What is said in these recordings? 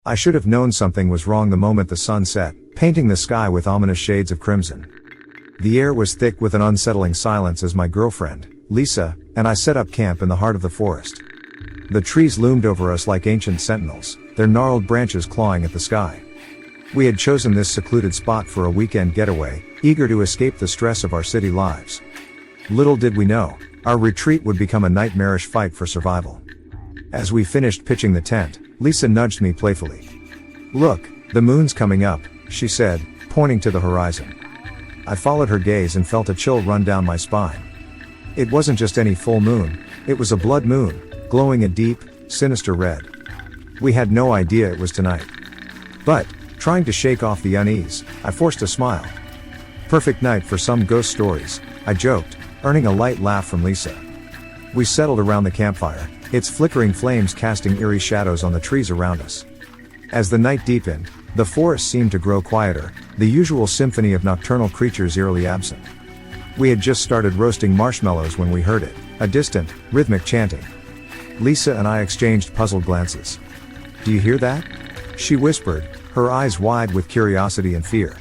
I should have known something was wrong the moment the sun set, painting the sky with ominous shades of crimson. The air was thick with an unsettling silence as my girlfriend, Lisa, and I set up camp in the heart of the forest. The trees loomed over us like ancient sentinels, their gnarled branches clawing at the sky. We had chosen this secluded spot for a weekend getaway, eager to escape the stress of our city lives. Little did we know, our retreat would become a nightmarish fight for survival. As we finished pitching the tent, Lisa nudged me playfully. "Look, the moon's coming up," she said, pointing to the horizon. I followed her gaze and felt a chill run down my spine. It wasn't just any full moon, it was a blood moon, glowing a deep, sinister red. We had no idea it was tonight. But, trying to shake off the unease, I forced a smile. "Perfect night for some ghost stories," I joked, earning a light laugh from Lisa. We settled around the campfire, its flickering flames casting eerie shadows on the trees around us. As the night deepened, the forest seemed to grow quieter, the usual symphony of nocturnal creatures eerily absent. We had just started roasting marshmallows when we heard it, a distant, rhythmic chanting. Lisa and I exchanged puzzled glances. "Do you hear that?" she whispered, her eyes wide with curiosity and fear.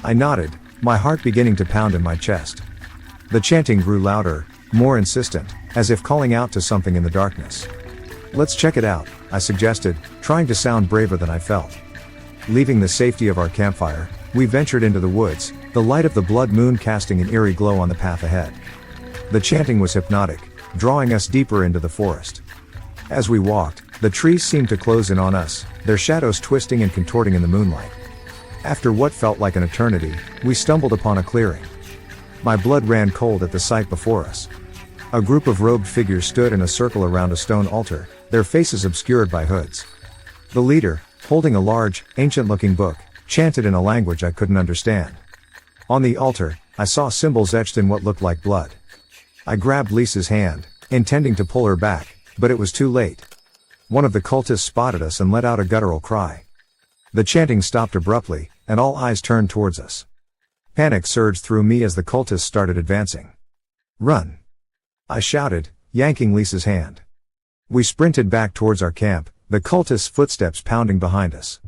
I nodded, my heart beginning to pound in my chest. The chanting grew louder, more insistent, as if calling out to something in the darkness. "Let's check it out," I suggested, trying to sound braver than I felt. Leaving the safety of our campfire, we ventured into the woods, the light of the blood moon casting an eerie glow on the path ahead. The chanting was hypnotic, drawing us deeper into the forest. As we walked, the trees seemed to close in on us, their shadows twisting and contorting in the moonlight. After what felt like an eternity, we stumbled upon a clearing. My blood ran cold at the sight before us. A group of robed figures stood in a circle around a stone altar, their faces obscured by hoods. The leader, holding a large, ancient-looking book, chanted in a language I couldn't understand. On the altar, I saw symbols etched in what looked like blood. I grabbed Lisa's hand, intending to pull her back, but it was too late. One of the cultists spotted us and let out a guttural cry. The chanting stopped abruptly, and all eyes turned towards us. Panic surged through me as the cultists started advancing. "Run!" I shouted, yanking Lisa's hand. We sprinted back towards our camp, the cultists' footsteps pounding behind us.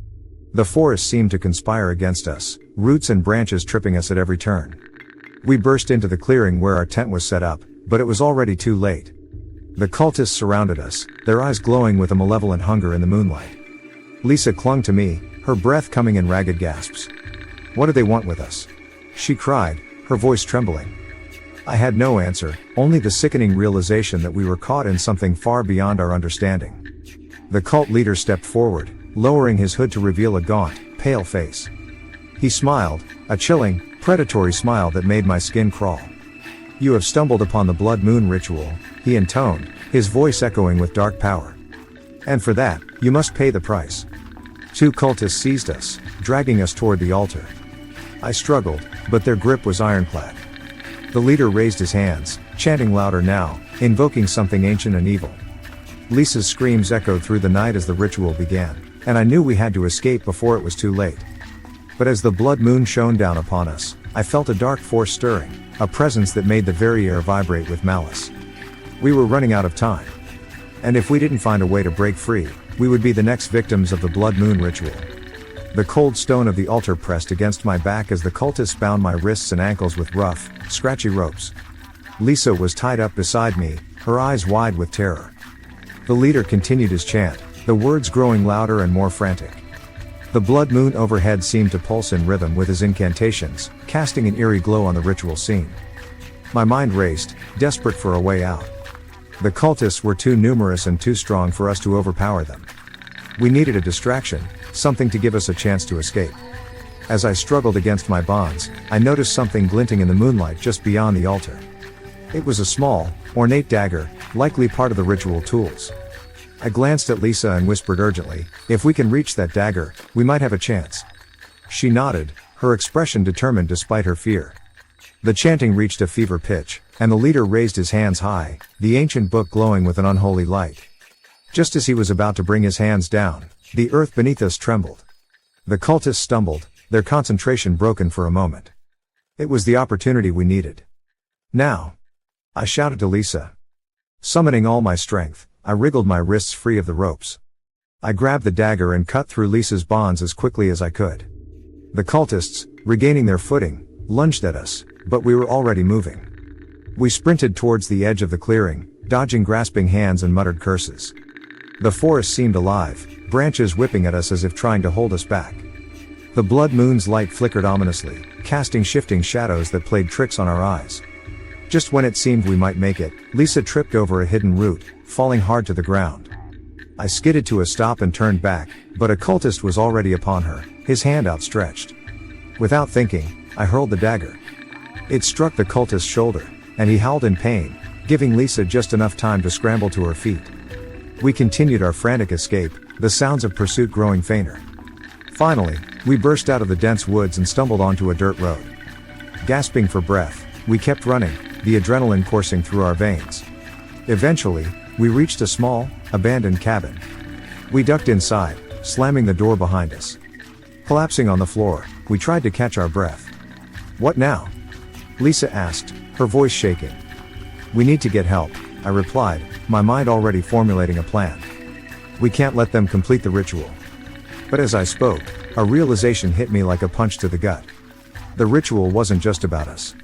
The forest seemed to conspire against us, roots and branches tripping us at every turn. We burst into the clearing where our tent was set up, but it was already too late. The cultists surrounded us, their eyes glowing with a malevolent hunger in the moonlight. Lisa clung to me, her breath coming in ragged gasps. "What do they want with us?" she cried, her voice trembling. I had no answer, only the sickening realization that we were caught in something far beyond our understanding. The cult leader stepped forward, lowering his hood to reveal a gaunt, pale face. He smiled, a chilling, predatory smile that made my skin crawl. "You have stumbled upon the blood moon ritual," he intoned, his voice echoing with dark power. "And for that, you must pay the price." Two cultists seized us, dragging us toward the altar. I struggled, but their grip was ironclad. The leader raised his hands, chanting louder now, invoking something ancient and evil. Lisa's screams echoed through the night as the ritual began, and I knew we had to escape before it was too late. But as the blood moon shone down upon us, I felt a dark force stirring, a presence that made the very air vibrate with malice. We were running out of time. And if we didn't find a way to break free, we would be the next victims of the blood moon ritual. The cold stone of the altar pressed against my back as the cultists bound my wrists and ankles with rough, scratchy ropes. Lisa was tied up beside me, her eyes wide with terror. The leader continued his chant, the words growing louder and more frantic. The blood moon overhead seemed to pulse in rhythm with his incantations, casting an eerie glow on the ritual scene. My mind raced, desperate for a way out. The cultists were too numerous and too strong for us to overpower them. We needed a distraction, something to give us a chance to escape. As I struggled against my bonds, I noticed something glinting in the moonlight just beyond the altar. It was a small, ornate dagger, likely part of the ritual tools. I glanced at Lisa and whispered urgently, "If we can reach that dagger, we might have a chance." She nodded, her expression determined despite her fear. The chanting reached a fever pitch, and the leader raised his hands high, the ancient book glowing with an unholy light. Just as he was about to bring his hands down, the earth beneath us trembled. The cultists stumbled, their concentration broken for a moment. It was the opportunity we needed. "Now!" I shouted to Lisa. Summoning all my strength, I wriggled my wrists free of the ropes. I grabbed the dagger and cut through Lisa's bonds as quickly as I could. The cultists, regaining their footing, lunged at us, but we were already moving. We sprinted towards the edge of the clearing, dodging grasping hands and muttered curses. The forest seemed alive, branches whipping at us as if trying to hold us back. The blood moon's light flickered ominously, casting shifting shadows that played tricks on our eyes. Just when it seemed we might make it, Lisa tripped over a hidden root, falling hard to the ground. I skidded to a stop and turned back, but a cultist was already upon her, his hand outstretched. Without thinking, I hurled the dagger. It struck the cultist's shoulder, and he howled in pain, giving Lisa just enough time to scramble to her feet. We continued our frantic escape, the sounds of pursuit growing fainter. Finally, we burst out of the dense woods and stumbled onto a dirt road. Gasping for breath, we kept running, the adrenaline coursing through our veins. Eventually, we reached a small, abandoned cabin. We ducked inside, slamming the door behind us. Collapsing on the floor, we tried to catch our breath. "What now?" Lisa asked, her voice shaking. "We need to get help," I replied, my mind already formulating a plan. "We can't let them complete the ritual." But as I spoke, a realization hit me like a punch to the gut. The ritual wasn't just about us.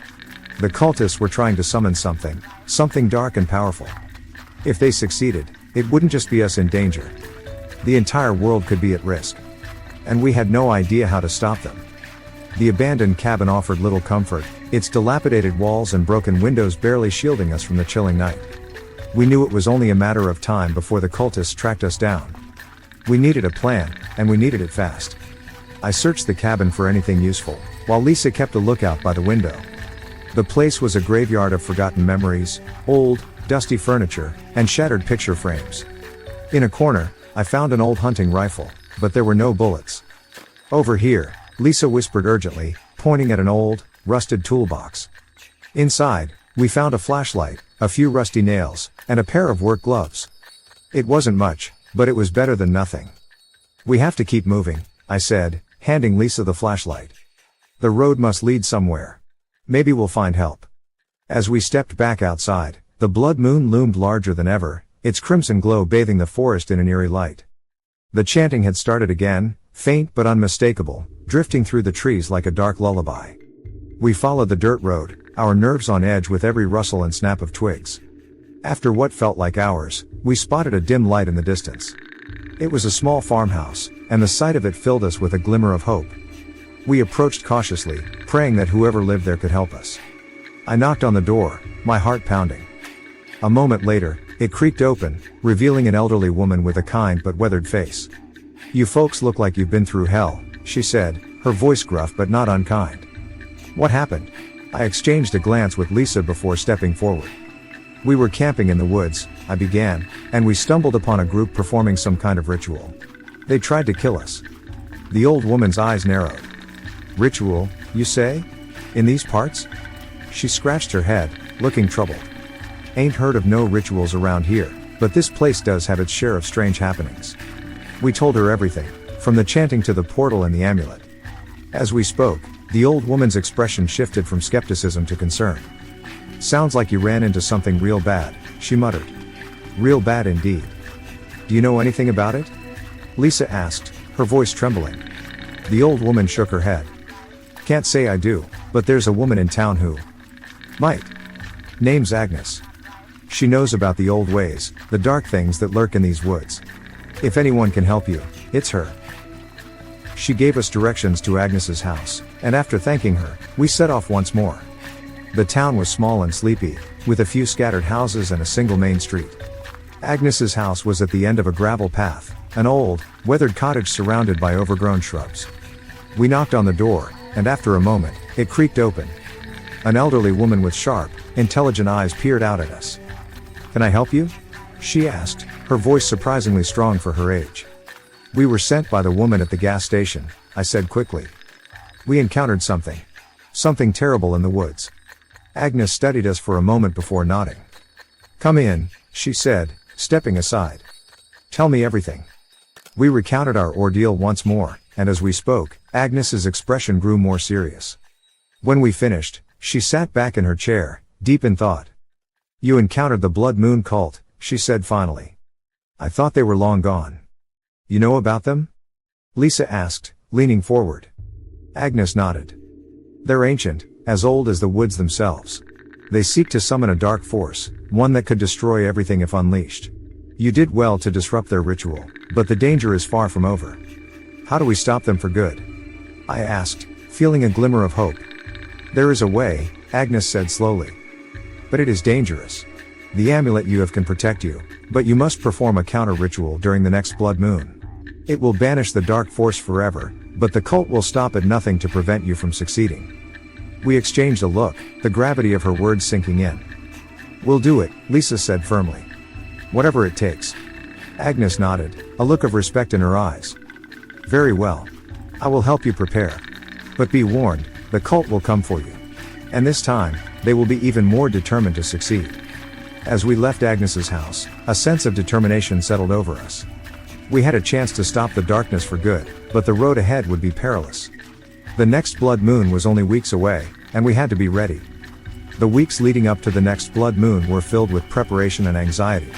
The cultists were trying to summon something dark and powerful. If they succeeded, it wouldn't just be us in danger. The entire world could be at risk. And we had no idea how to stop them. The abandoned cabin offered little comfort, its dilapidated walls and broken windows barely shielding us from the chilling night. We knew it was only a matter of time before the cultists tracked us down. We needed a plan, and we needed it fast. I searched the cabin for anything useful, while Lisa kept a lookout by the window. The place was a graveyard of forgotten memories, old, dusty furniture, and shattered picture frames. In a corner, I found an old hunting rifle, but there were no bullets. "Over here," Lisa whispered urgently, pointing at an old, rusted toolbox. Inside, we found a flashlight, a few rusty nails, and a pair of work gloves. It wasn't much, but it was better than nothing. "We have to keep moving," I said, handing Lisa the flashlight. "The road must lead somewhere. Maybe we'll find help." As we stepped back outside, the blood moon loomed larger than ever, its crimson glow bathing the forest in an eerie light. The chanting had started again, faint but unmistakable, drifting through the trees like a dark lullaby. We followed the dirt road, our nerves on edge with every rustle and snap of twigs. After what felt like hours, we spotted a dim light in the distance. It was a small farmhouse, and the sight of it filled us with a glimmer of hope. We approached cautiously, praying that whoever lived there could help us. I knocked on the door, my heart pounding. A moment later, it creaked open, revealing an elderly woman with a kind but weathered face. "You folks look like you've been through hell," she said, her voice gruff but not unkind. "What happened?" I exchanged a glance with Lisa before stepping forward. "We were camping in the woods," I began, "and we stumbled upon a group performing some kind of ritual. They tried to kill us." The old woman's eyes narrowed. "Ritual, you say? In these parts?" She scratched her head, looking troubled. "Ain't heard of no rituals around here, but this place does have its share of strange happenings." We told her everything, from the chanting to the portal and the amulet. As we spoke, the old woman's expression shifted from skepticism to concern. "Sounds like you ran into something real bad," she muttered. "Real bad indeed. Do you know anything about it?" Lisa asked, her voice trembling. The old woman shook her head. "Can't say I do, but there's a woman in town who might. Name's Agnes. She knows about the old ways, the dark things that lurk in these woods. If anyone can help you, it's her." She gave us directions to Agnes's house, and after thanking her, we set off once more. The town was small and sleepy, with a few scattered houses and a single main street. Agnes's house was at the end of a gravel path, an old, weathered cottage surrounded by overgrown shrubs. We knocked on the door, and after a moment, it creaked open. An elderly woman with sharp, intelligent eyes peered out at us. "Can I help you?" she asked, her voice surprisingly strong for her age. "We were sent by the woman at the gas station," I said quickly. "We encountered something terrible in the woods." Agnes studied us for a moment before nodding. "Come in," she said, stepping aside. "Tell me everything." We recounted our ordeal once more, and as we spoke, Agnes's expression grew more serious. When we finished, she sat back in her chair, deep in thought. "You encountered the Blood Moon cult," she said finally. "I thought they were long gone." You know about them? Lisa asked, leaning forward. Agnes nodded. They're ancient, as old as the woods themselves. They seek to summon a dark force, one that could destroy everything if unleashed. You did well to disrupt their ritual, but the danger is far from over. How do we stop them for good? I asked, feeling a glimmer of hope. There is a way, Agnes said slowly. But it is dangerous. The amulet you have can protect you, but you must perform a counter-ritual during the next blood moon. It will banish the dark force forever, but the cult will stop at nothing to prevent you from succeeding. We exchanged a look, the gravity of her words sinking in. We'll do it, Lisa said firmly. Whatever it takes. Agnes nodded, a look of respect in her eyes. Very well. I will help you prepare. But be warned, the cult will come for you. And this time, they will be even more determined to succeed. As we left Agnes's house, a sense of determination settled over us. We had a chance to stop the darkness for good, but the road ahead would be perilous. The next blood moon was only weeks away, and we had to be ready. The weeks leading up to the next blood moon were filled with preparation and anxiety.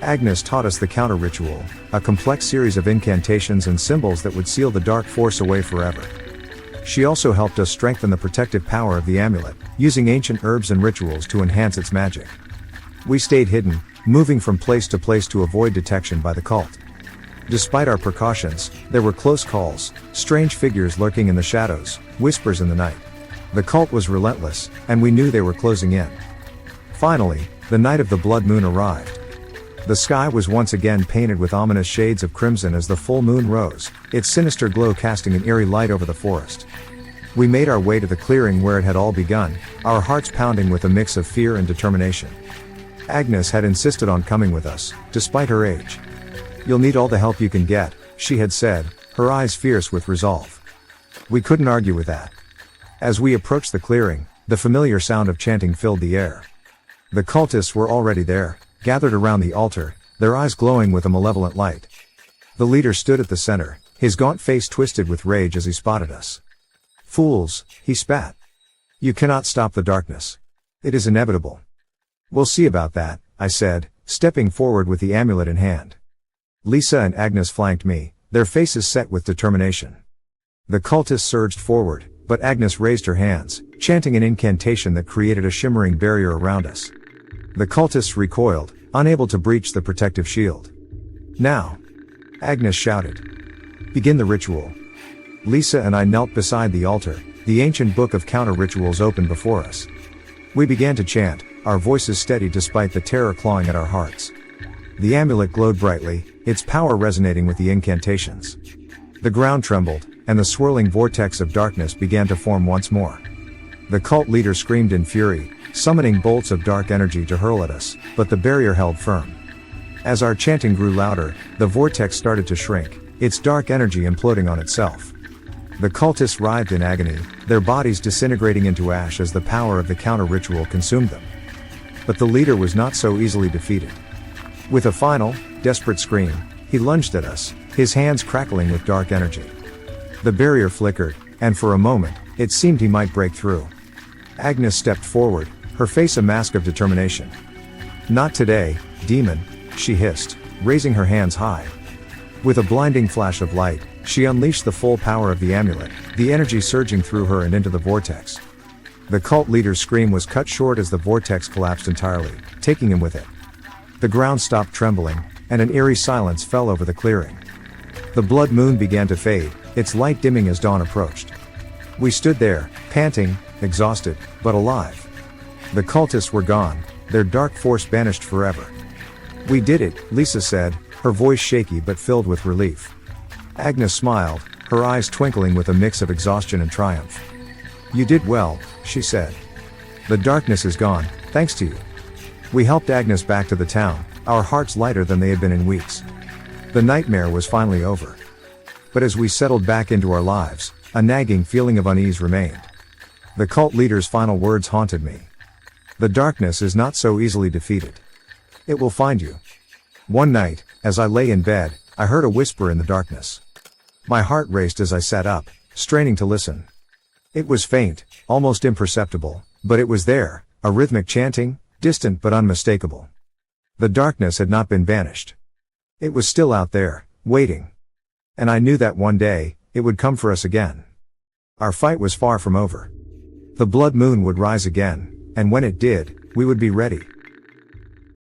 Agnes taught us the counter-ritual, a complex series of incantations and symbols that would seal the dark force away forever. She also helped us strengthen the protective power of the amulet, using ancient herbs and rituals to enhance its magic. We stayed hidden, moving from place to place to avoid detection by the cult. Despite our precautions, there were close calls, strange figures lurking in the shadows, whispers in the night. The cult was relentless, and we knew they were closing in. Finally, the night of the blood moon arrived. The sky was once again painted with ominous shades of crimson as the full moon rose, its sinister glow casting an eerie light over the forest. We made our way to the clearing where it had all begun, our hearts pounding with a mix of fear and determination. Agnes had insisted on coming with us, despite her age. You'll need all the help you can get, she had said, her eyes fierce with resolve. We couldn't argue with that. As we approached the clearing, the familiar sound of chanting filled the air. The cultists were already there, gathered around the altar, their eyes glowing with a malevolent light. The leader stood at the center, his gaunt face twisted with rage as he spotted us. Fools, he spat. You cannot stop the darkness. It is inevitable. We'll see about that, I said, stepping forward with the amulet in hand. Lisa and Agnes flanked me, their faces set with determination. The cultists surged forward, but Agnes raised her hands, chanting an incantation that created a shimmering barrier around us. The cultists recoiled, unable to breach the protective shield. Now! Agnes shouted. Begin the ritual. Lisa and I knelt beside the altar, the ancient book of counter-rituals open before us. We began to chant, our voices steady despite the terror clawing at our hearts. The amulet glowed brightly, its power resonating with the incantations. The ground trembled, and the swirling vortex of darkness began to form once more. The cult leader screamed in fury, summoning bolts of dark energy to hurl at us, but the barrier held firm. As our chanting grew louder, the vortex started to shrink, its dark energy imploding on itself. The cultists writhed in agony, their bodies disintegrating into ash as the power of the counter-ritual consumed them. But the leader was not so easily defeated. With a final, desperate scream, he lunged at us, his hands crackling with dark energy. The barrier flickered, and for a moment, it seemed he might break through. Agnes stepped forward, her face a mask of determination. Not today, demon, she hissed, raising her hands high. With a blinding flash of light, she unleashed the full power of the amulet, the energy surging through her and into the vortex. The cult leader's scream was cut short as the vortex collapsed entirely, taking him with it. The ground stopped trembling, and an eerie silence fell over the clearing. The blood moon began to fade, its light dimming as dawn approached. We stood there, panting, exhausted, but alive. The cultists were gone, their dark force banished forever. We did it, Lisa said, her voice shaky but filled with relief. Agnes smiled, her eyes twinkling with a mix of exhaustion and triumph. You did well, she said. The darkness is gone, thanks to you. We helped Agnes back to the town, our hearts lighter than they had been in weeks. The nightmare was finally over. But as we settled back into our lives, a nagging feeling of unease remained. The cult leader's final words haunted me. The darkness is not so easily defeated. It will find you. One night, as I lay in bed, I heard a whisper in the darkness. My heart raced as I sat up, straining to listen. It was faint, almost imperceptible, but it was there, a rhythmic chanting, distant but unmistakable. The darkness had not been banished. It was still out there, waiting. And I knew that one day, it would come for us again. Our fight was far from over. The blood moon would rise again, and when it did, we would be ready.